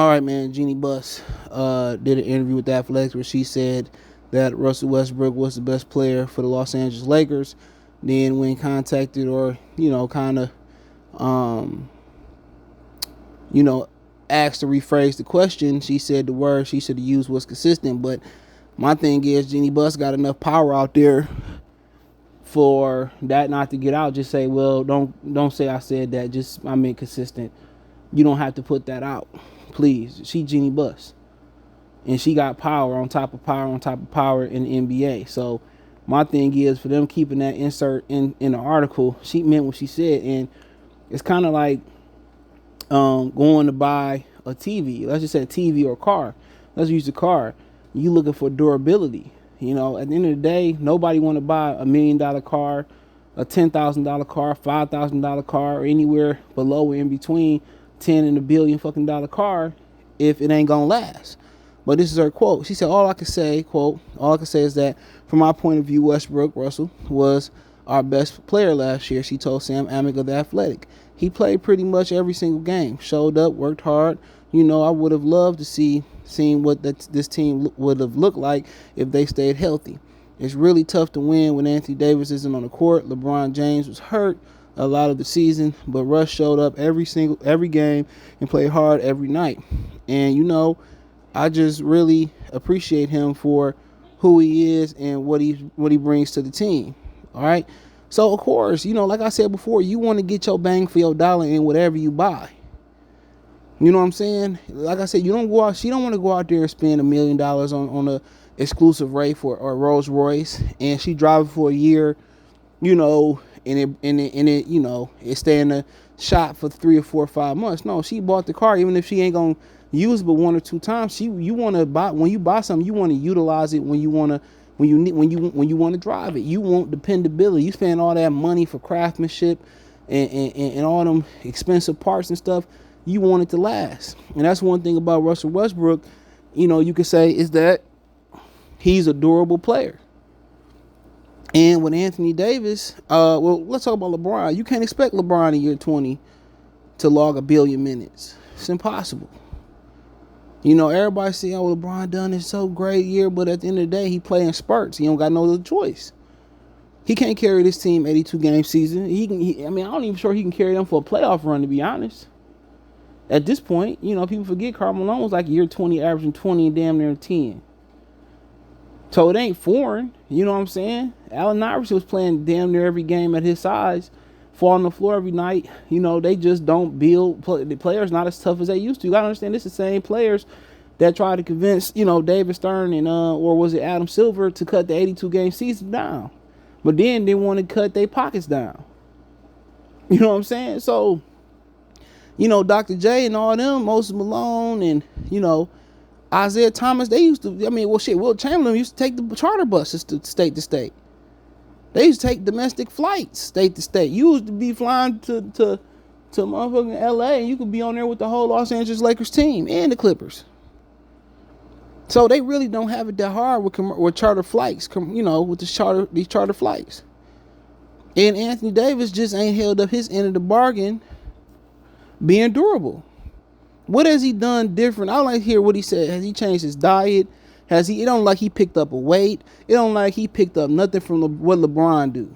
All right, man. Jeanie Buss did an interview with the Athletics where she said that Russell Westbrook was the best player for the Los Angeles Lakers. Then, when contacted or kind of um, you know, asked to rephrase the question, she said the word she should have used was consistent. But my thing is, Jeanie Buss got enough power out there for that not to get out. Just say, well, don't say I said that. Just I meant consistent. You don't have to put that out, please. She Jeanie Buss, and she got power on top of power on top of power in the NBA. So my thing is for them keeping that insert in the article. She meant what she said, and it's kind of like going to buy a TV. Let's just say a TV or a car. Let's use the car. You looking for durability. At the end of the day, nobody want to buy $1 million car, a $10,000 car, $5,000 car, or anywhere below or in between 10 and $1 billion fucking dollar car if it ain't gonna last. But this is her quote. She said, all I can say, quote, all I can say is that from my point of view, Russell was our best player last year. She told Sam Amick of The Athletic. He played pretty much every single game, showed up, worked hard. I would have loved to seen what this team would have looked like if they stayed healthy. It's really tough to win when Anthony Davis isn't on the court. LeBron James was hurt a lot of the season, but Russ showed up every game and played hard every night. And I just really appreciate him for who he is and what he brings to the team. All right. So of course, like I said before, you want to get your bang for your dollar in whatever you buy. You know what I'm saying? Like I said, you don't go out. She don't want to go out there and spend $1 million on a exclusive Wraith for a Rolls Royce, and she drive it for a year. And it stay in the shop for 3 or 4 or 5 months. No, she bought the car, even if she ain't gonna use it but 1 or 2 times. You want to buy, when you buy something, you want to utilize it when you want to drive it. You want dependability. You spend all that money for craftsmanship and all them expensive parts and stuff. You want it to last. And that's one thing about Russell Westbrook, you could say, is that he's a durable player. And with Anthony Davis, let's talk about LeBron. You can't expect LeBron in year 20 to log 1 billion minutes. It's impossible. Everybody say, oh, LeBron done this so great year, but at the end of the day, he play in spurts. He don't got no other choice. He can't carry this team 82 game season. I'm not even sure he can carry them for a playoff run, to be honest. At this point, people forget Karl Malone was like year 20, averaging 20 and damn near 10. So it ain't foreign, you know what I'm saying? Allen Iverson was playing damn near every game at his size, fall on the floor every night. They just don't build the players not as tough as they used to. You gotta understand, this is the same players that tried to convince, David Stern and or was it Adam Silver to cut the 82 game season down. But then they want to cut their pockets down. You know what I'm saying? So, Dr. J and all them, Moses Malone and, Isaiah Thomas, they used to, Will Chamberlain used to take the charter buses to state to state. They used to take domestic flights state to state. You used to be flying to motherfucking LA, and you could be on there with the whole Los Angeles Lakers team and the Clippers. So they really don't have it that hard with charter flights, with these charter flights. And Anthony Davis just ain't held up his end of the bargain being durable. What has he done different? I like to hear what he said. Has he changed his diet? It don't like he picked up a weight. It don't like he picked up nothing from what LeBron do.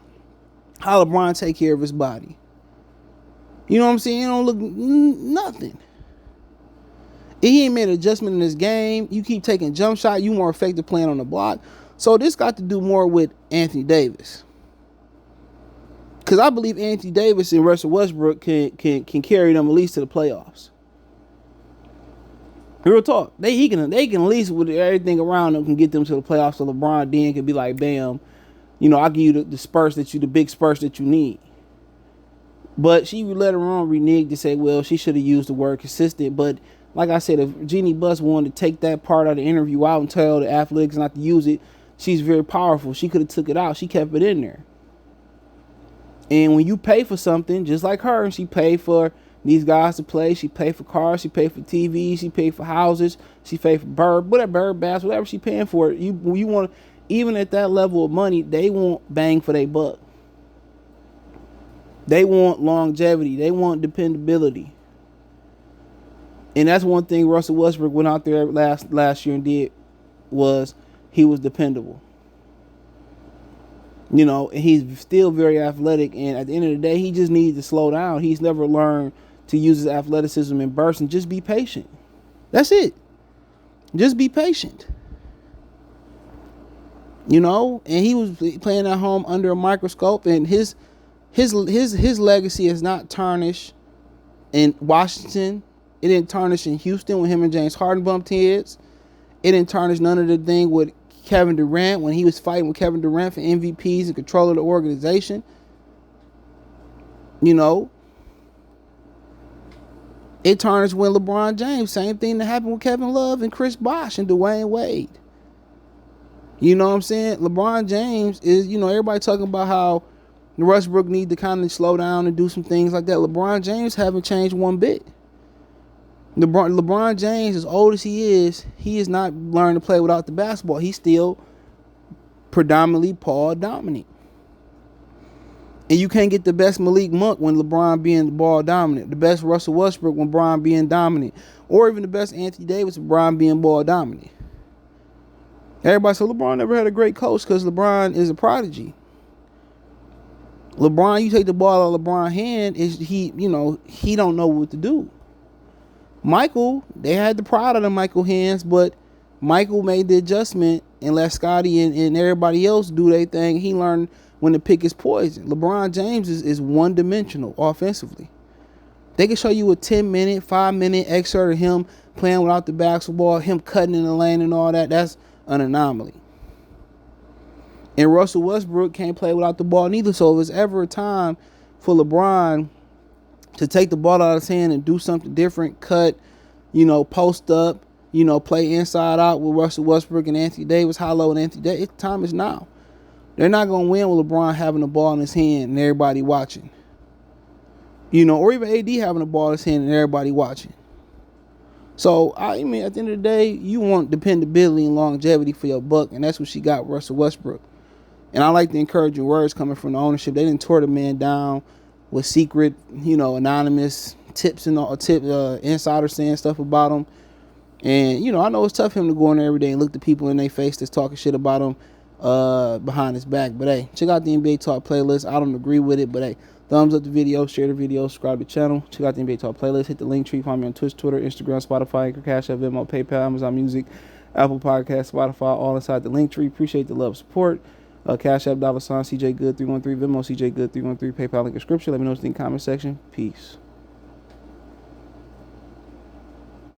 How LeBron take care of his body. You know what I'm saying? It don't look nothing. He ain't made an adjustment in his game. You keep taking jump shot. You more effective playing on the block. So this got to do more with Anthony Davis. Because I believe Anthony Davis and Russell Westbrook can carry them at least to the playoffs. Real talk. They can at least, with everything around them, can get them to the playoffs. So LeBron then can be like, bam, I'll give you the big spurts that you need. But she let her on renege to say, well, she should have used the word consistent. But like I said, if Jeanie Buss wanted to take that part of the interview out and tell the Athletics not to use it, she's very powerful. She could have took it out. She kept it in there. And when you pay for something, just like her, she paid for these guys to play. She paid for cars. She paid for TVs. She paid for houses. She paid for bird baths, whatever she paying for. You want, even at that level of money, they want bang for their buck. They want longevity. They want dependability. And that's one thing Russell Westbrook went out there last year and did, was he was dependable. And he's still very athletic. And at the end of the day, he just needs to slow down. He's never learned to use his athleticism in bursts, and just be patient. That's it. Just be patient. And he was playing at home under a microscope, and his legacy is not tarnished in Washington. It didn't tarnish in Houston when him and James Harden bumped heads. It didn't tarnish none of the thing with Kevin Durant when he was fighting with Kevin Durant for MVPs and control of the organization. It tarnished when LeBron James, same thing that happened with Kevin Love and Chris Bosh and Dwayne Wade. You know what I'm saying? LeBron James is, everybody talking about how Westbrook need to kind of slow down and do some things like that. LeBron James haven't changed one bit. LeBron James, as old as he is not learning to play without the basketball. He's still predominantly ball dominant. And you can't get the best Malik Monk when LeBron being ball dominant, the best Russell Westbrook when LeBron being dominant, or even the best Anthony Davis when LeBron being ball dominant. Everybody said LeBron never had a great coach because LeBron is a prodigy. LeBron, you take the ball out of LeBron's hand, he don't know what to do. Michael, they had the pride of the Michael hands, but Michael made the adjustment and let Scottie and everybody else do their thing. He learned when to pick his poison. LeBron James is one-dimensional offensively. They can show you a 10-minute, 5-minute excerpt of him playing without the basketball, him cutting in the lane and all that. That's an anomaly. And Russell Westbrook can't play without the ball neither. So if there's ever a time for LeBron to take the ball out of his hand and do something different, cut, post up, play inside out with Russell Westbrook and Anthony Davis, high low and Anthony Davis, time is now. They're not going to win with LeBron having the ball in his hand and everybody watching. Or even AD having the ball in his hand and everybody watching. So, at the end of the day, you want dependability and longevity for your buck, and that's what she got with Russell Westbrook. And I like the encouraging words coming from the ownership. They didn't tore the man down with secret, anonymous tips and insiders saying stuff about him. And, I know it's tough for him to go in there every day and look the people in their face that's talking shit about him behind his back. But, hey, check out the NBA Talk playlist. I don't agree with it, but, hey, thumbs up the video, share the video, subscribe to the channel. Check out the NBA Talk playlist. Hit the link tree. Find me on Twitch, Twitter, Instagram, Spotify, Anchor, Cash App, Venmo, PayPal, Amazon Music, Apple Podcasts, Spotify, all inside the link tree. Appreciate the love, support. Cash App, $CJ Good 313, Venmo, CJ Good 313, PayPal link description. Let me know what you think in the comment section. Peace.